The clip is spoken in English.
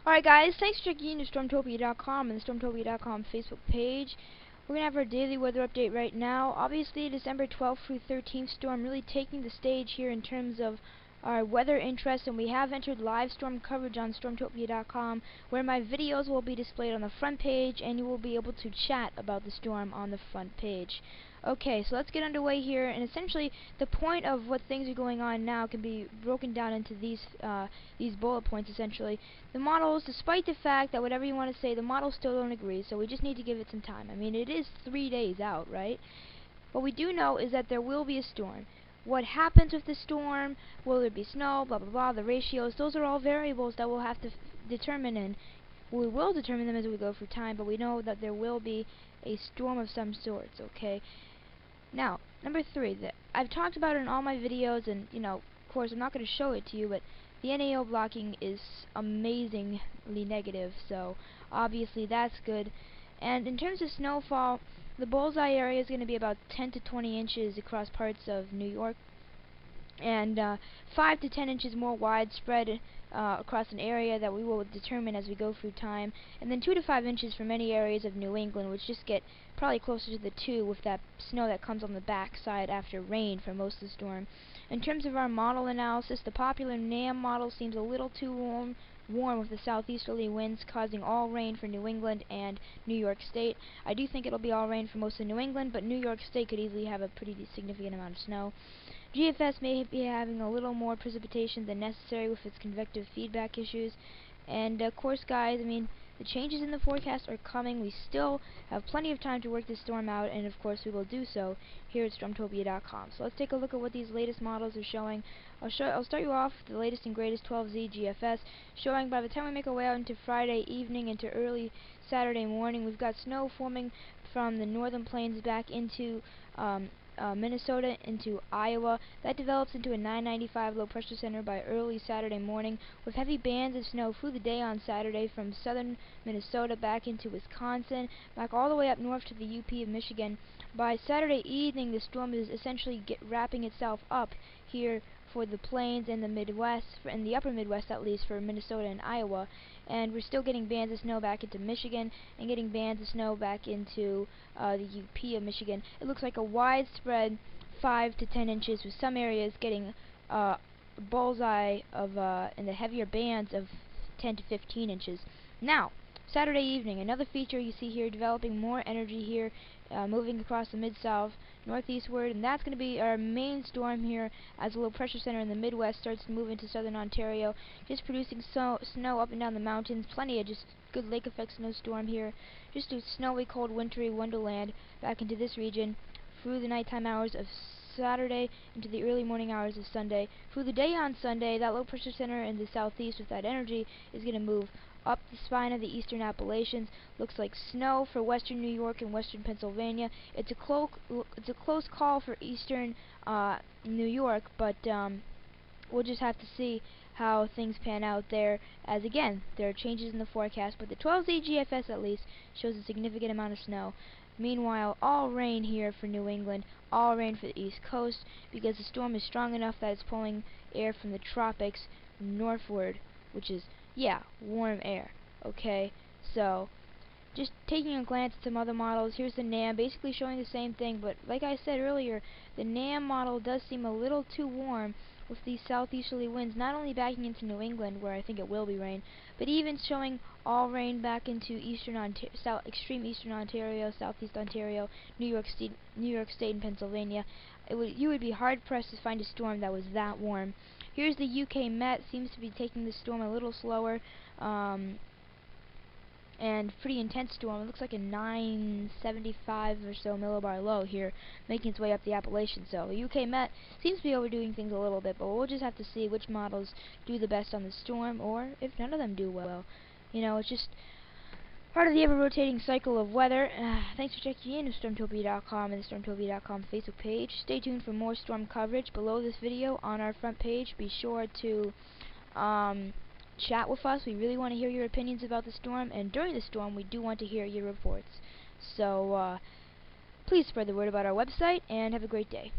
Alright guys, thanks for checking into StormTopia.com and the StormTopia.com Facebook page. We're going to have our daily weather update right now. Obviously, December 12th through 13th storm really taking the stage here in terms of our weather interest, and we have entered live storm coverage on StormTopia.com, where my videos will be displayed on the front page, and you will be able to chat about the storm on the front page. Okay, so let's get underway here, and essentially the point of what things are going on now can be broken down into these bullet points. Essentially, the models, despite the fact that whatever you want to say, the models still don't agree, so we just need to give it some time. I mean, it is 3 days out, right? What we do know is that there will be a storm. What happens with the storm, will there be snow, blah blah blah, the ratios, those are all variables that we'll have to determine, and we will determine them as we go through time, but we know that there will be a storm of some sorts, okay? Now, number 3, that I've talked about it in all my videos, and, you know, of course I'm not going to show it to you, but the NAO blocking is amazingly negative, so obviously that's good. And in terms of snowfall, the bullseye area is going to be about 10 to 20 inches across parts of New York, and 5 to 10 inches more widespread across an area that we will determine as we go through time, and then 2 to 5 inches for many areas of New England, which just get probably closer to the 2 with that snow that comes on the backside after rain for most of the storm. In terms of our model analysis, the popular NAM model seems a little too warm with the southeasterly winds causing all rain for New England and New York State. I do think it'll be all rain for most of New England, but New York State could easily have a pretty significant amount of snow. GFS may be having a little more precipitation than necessary with its convective feedback issues. And of course, guys, I mean, the changes in the forecast are coming. We still have plenty of time to work this storm out, and of course we will do so here at StormTopia.com. So let's take a look at what these latest models are showing. I'll start you off with the latest and greatest 12Z GFS, showing by the time we make our way out into Friday evening into early Saturday morning, we've got snow forming from the northern plains back into Minnesota into Iowa. That develops into a 995 low pressure center by early Saturday morning, with heavy bands of snow through the day on Saturday from southern Minnesota back into Wisconsin, back all the way up north to the UP of Michigan. By Saturday evening, the storm is essentially wrapping itself up here for the plains and the Midwest, in the upper Midwest at least, for Minnesota and Iowa. And we're still getting bands of snow back into Michigan and getting bands of snow back into the UP of Michigan. It looks like a widespread 5 to 10 inches, with some areas getting bullseye of in the heavier bands of 10 to 15 inches. Now, Saturday evening, another feature you see here, developing more energy here, moving across the mid-south northeastward, and that's going to be our main storm here as a low pressure center in the Midwest starts to move into southern Ontario, just producing snow up and down the mountains. Plenty of just good lake effect snowstorm here, just a snowy, cold, wintry wonderland back into this region through the nighttime hours of Saturday into the early morning hours of Sunday. Through the day on Sunday, that low pressure center in the southeast with that energy is going to move up the spine of the eastern Appalachians. Looks like snow for western New York and western Pennsylvania. It's a close call for eastern New York, but we'll just have to see how things pan out there, as again, there are changes in the forecast, but the 12Z GFS at least shows a significant amount of snow. Meanwhile, all rain here for New England, all rain for the East Coast, because the storm is strong enough that it's pulling air from the tropics northward, which is, yeah, warm air. Okay, so just taking a glance at some other models, here's the NAM, basically showing the same thing, but like I said earlier, the NAM model does seem a little too warm with these southeasterly winds, not only backing into New England, where I think it will be rain, but even showing all rain back into extreme eastern Ontario, southeast Ontario, New York State, and Pennsylvania. You would be hard pressed to find a storm that was that warm. Here's the UK Met, seems to be taking the storm a little slower, and pretty intense storm. It looks like a 975 or so millibar low here, making its way up the Appalachians. So the UK Met seems to be overdoing things a little bit, but we'll just have to see which models do the best on the storm, or if none of them do well. You know, it's just part of the ever-rotating cycle of weather. Thanks for checking in with StormTopia.com and the StormTopia.com Facebook page. Stay tuned for more storm coverage below this video on our front page. Be sure to chat with us. We really want to hear your opinions about the storm, and during the storm we do want to hear your reports. So please spread the word about our website, and have a great day.